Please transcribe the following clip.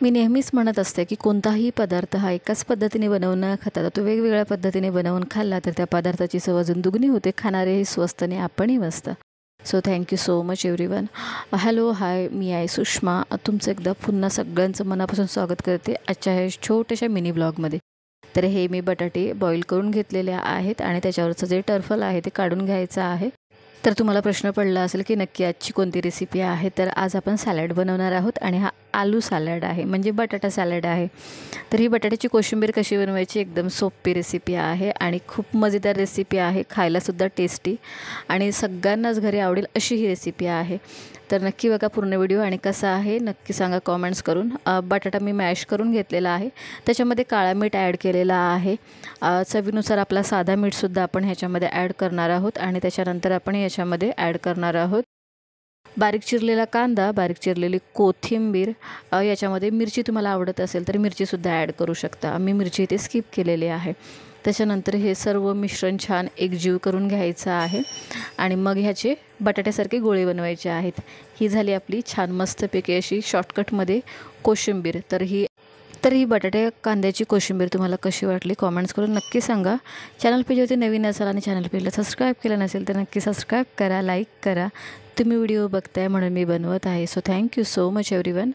मी नेहमीच म्हणत असते की कोणताही पदार्थ हा एकाच पद्धतीने बनवून न खाता तो वेगवेगळ्या पद्धतीने बनवून खाल्ला तर त्या पदार्थाची चव अजून दुगणी होते. खाणारेही स्वस्त आणि आपणही मस्त. So thank you so much everyone. Hello hi, मी आहे सुषमा. तुमचं एकदा पुन्हा सगळ्यांचं मनापासून स्वागत करते आजच्या ह्या छोट्याशा मिनी ब्लॉगमध्ये. तर हे मी बटाटे बॉईल करून घेतलेले आहेत आणि त्याच्यावरचं जे टर्फल आहे ते काढून घ्यायचं आहे. तर तुम्हाला प्रश्न पडला असेल की नक्की आजची कोणती रेसिपी आहे. तर आज आपण सॅलड बनवणार आहोत आणि हा आलू सॅलड आहे, म्हणजे बटाटा सॅलड आहे. तर ही बटाट्याची कोशिंबीर कशी बनवायची एकदम सोपी रेसिपी आहे आणि खूप मजेदार रेसिपी आहे, खायलासुद्धा टेस्टी आणि सगळ्यांनाच घरी आवडेल अशी ही रेसिपी आहे. तर नक्की बघा पूर्ण व्हिडिओ आणि कसा आहे नक्की सांगा कॉमेंट्स करून. बटाटा मी मॅश करून घेतलेला आहे, त्याच्यामध्ये काळा मीठ ॲड केलेला आहे. चवीनुसार आपला साधा मीठसुद्धा आपण ह्याच्यामध्ये ॲड करणार आहोत आणि त्याच्यानंतर आपण याच्यामध्ये ॲड करणार आहोत बारीक चिरलेला कांदा, बारीक चिरलेली कोथिंबीर. याच्यामध्ये मिरची तुम्हाला आवडत असेल तर मिरचीसुद्धा ॲड करू शकता. मी मिरची इथे स्किप केलेली आहे. त्याच्यानंतर हे सर्व मिश्रण छान एकजीव करून घ्यायचं आहे आणि मग ह्याचे बटाट्यासारखे गोळे बनवायचे आहेत. ही झाली आपली छान मस्तपैकी अशी शॉर्टकटमध्ये कोशिंबीर. तर ही बटाटे कांद्याची कोशिंबीर तुम्हाला कशी वाटली कॉमेंट्स करून नक्की सांगा. चॅनल पेजवरती नवीन असाल आणि चॅनल पेजला सबस्क्राईब केलं नसेल तर नक्की सबस्क्राईब करा, लाईक करा. तुम्ही व्हिडिओ बघताय म्हणून मी बनवत आहे. So thank you so much everyone.